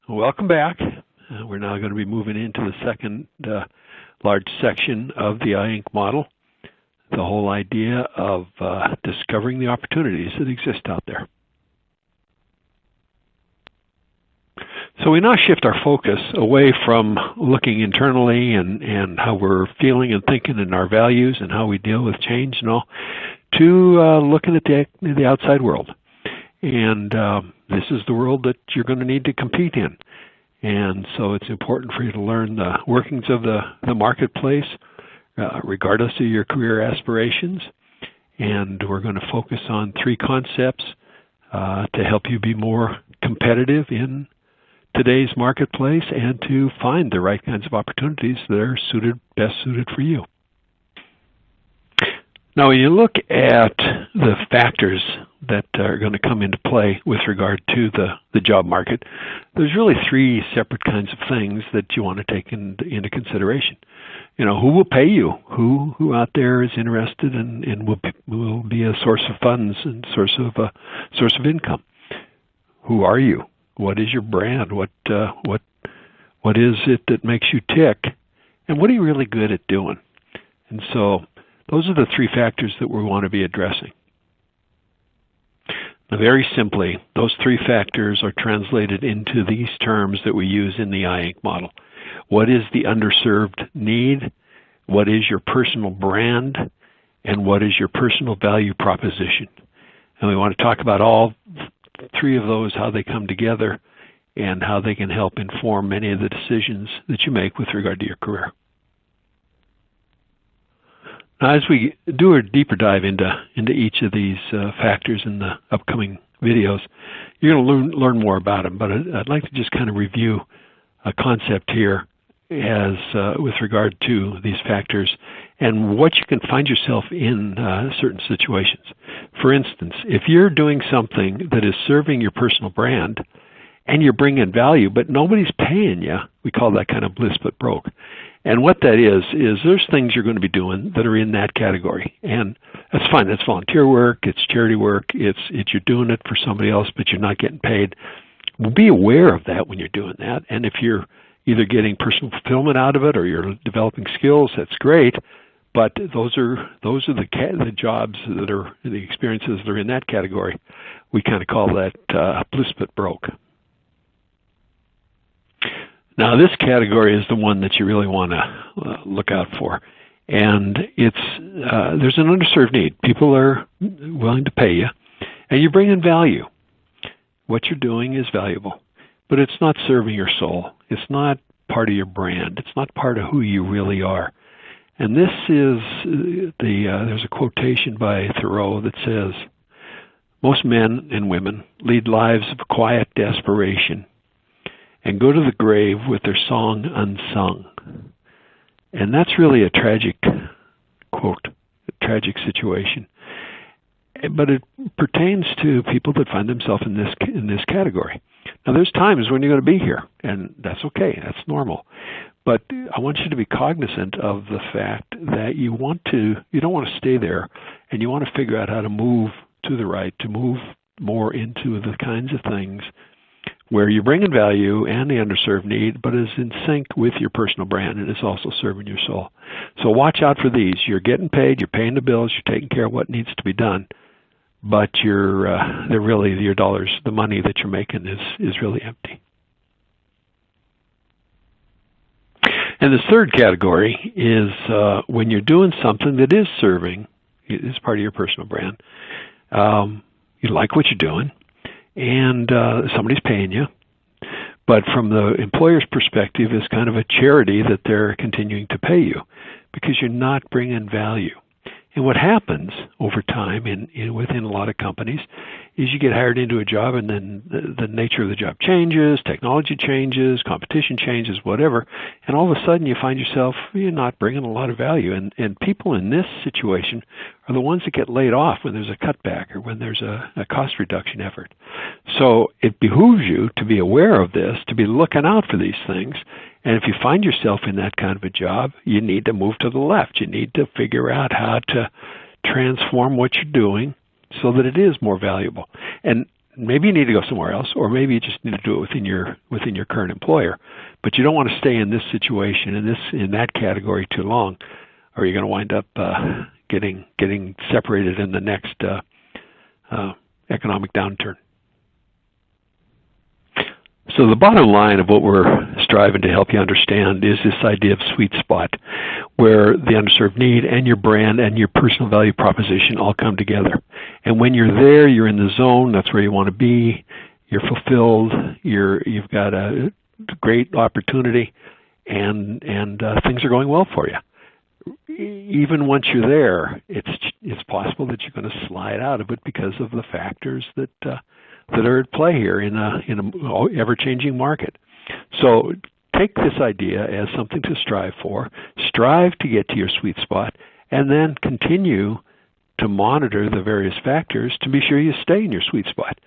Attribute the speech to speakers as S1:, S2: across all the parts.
S1: Welcome back. We're now going to be moving into the second large section of the I-Inc model, the whole idea of discovering the opportunities that exist out there. So we now shift our focus away from looking internally and how we're feeling and thinking and our values and how we deal with change and all, to looking at the outside world. And this is the world that you're going to need to compete in. And so it's important for you to learn the workings of the marketplace, regardless of your career aspirations. And we're going to focus on three concepts to help you be more competitive in today's marketplace and to find the right kinds of opportunities that are best suited for you. Now, when you look at the factors that are going to come into play with regard to the job market, there's really three separate kinds of things that you want to take into consideration. You know, who will pay you? Who out there is interested and will be a source of funds and source of income? Who are you? What is your brand? What is it that makes you tick? And what are you really good at doing? And so those are the three factors that we want to be addressing. Now, very simply, those three factors are translated into these terms that we use in the I-Inc model. What is the underserved need? What is your personal brand? And what is your personal value proposition? And we want to talk about all three of those, how they come together, and how they can help inform many of the decisions that you make with regard to your career. Now, as we do a deeper dive into each of these factors in the upcoming videos, you're going to learn more about them. But I'd like to just kind of review a concept here as with regard to these factors and what you can find yourself in certain situations. For instance, if you're doing something that is serving your personal brand and you're bringing value, but nobody's paying you, we call that kind of bliss but broke. And what that is there's things you're going to be doing that are in that category. And that's fine. That's volunteer work. It's charity work. It's you're doing it for somebody else, but you're not getting paid. Well, be aware of that when you're doing that. And if you're either getting personal fulfillment out of it or you're developing skills, that's great. But those are the jobs that are the experiences that are in that category. We kind of call that bliss but broke. Now, this category is the one that you really want to look out for, and there's an underserved need. People are willing to pay you, and you bring in value. What you're doing is valuable, but it's not serving your soul. It's not part of your brand. It's not part of who you really are. And this is there's a quotation by Thoreau that says, "Most men and women lead lives of quiet desperation and go to the grave with their song unsung." And that's really a tragic quote, a tragic situation. But it pertains to people that find themselves in this category. Now, there's times when you're going to be here, and that's okay. That's normal. But I want you to be cognizant of the fact that you don't want to stay there, and you want to figure out how to move to the right, to move more into the kinds of things where you're bringing value and the underserved need, but is in sync with your personal brand and is also serving your soul. So watch out for these. You're getting paid, you're paying the bills, you're taking care of what needs to be done, but they're really your dollars, the money that you're making is really empty. And the third category is when you're doing something that is serving, is part of your personal brand. You like what you're doing, and somebody's paying you. But from the employer's perspective, it's kind of a charity that they're continuing to pay you because you're not bringing value. And what happens over time within a lot of companies is you get hired into a job, and then the nature of the job changes, technology changes, competition changes, whatever, and all of a sudden you find yourself you're not bringing a lot of value. And people in this situation are the ones that get laid off when there's a cutback or when there's a cost reduction effort. So it behooves you to be aware of this, to be looking out for these things. And if you find yourself in that kind of a job, you need to move to the left. You need to figure out how to transform what you're doing so that it is more valuable. And maybe you need to go somewhere else, or maybe you just need to do it within your current employer. But you don't want to stay in this situation, in that category too long, or you're going to wind up getting separated in the next economic downturn. So the bottom line of what we're striving to help you understand is this idea of sweet spot, where the underserved need and your brand and your personal value proposition all come together. And when you're there, you're in the zone. That's where you want to be. You're fulfilled. You've got a great opportunity, and things are going well for you. Even once you're there, it's possible that you're going to slide out of it because of the factors that are at play here in a ever-changing market. So take this idea as something to strive for, strive to get to your sweet spot, and then continue to monitor the various factors to be sure you stay in your sweet spot.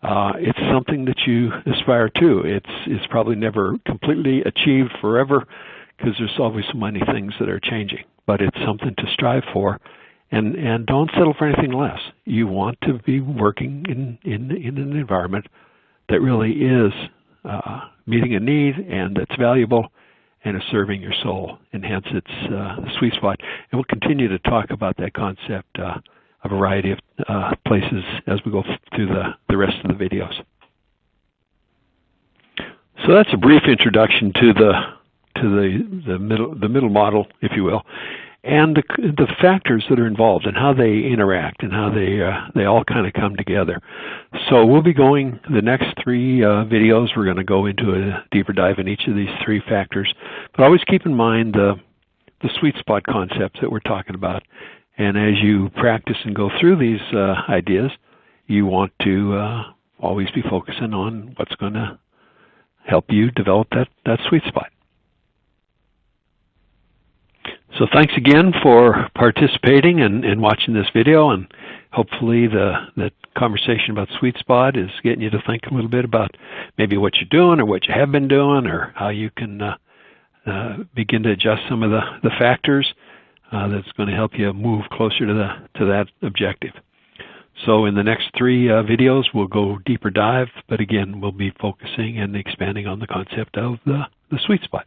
S1: It's something that you aspire to. It's probably never completely achieved forever because there's always so many things that are changing, but it's something to strive for. And don't settle for anything less. You want to be working in an environment that really is meeting a need and that's valuable and is serving your soul, and hence it's the sweet spot. And we'll continue to talk about that concept a variety of places as we go through the rest of the videos. So that's a brief introduction to the middle model, if you will, and the factors that are involved and how they interact and how they all kind of come together. So we'll be going the next three videos. We're going to go into a deeper dive in each of these three factors, but always keep in mind the sweet spot concepts that we're talking about. And as you practice and go through these ideas, you want to always be focusing on what's going to help you develop that sweet spot. So thanks again for participating and watching this video, and hopefully the conversation about sweet spot is getting you to think a little bit about maybe what you're doing or what you have been doing, or how you can begin to adjust some of the factors that's going to help you move closer to that objective. So in the next three videos, we'll go deeper dive, but again, we'll be focusing and expanding on the concept of the sweet spot.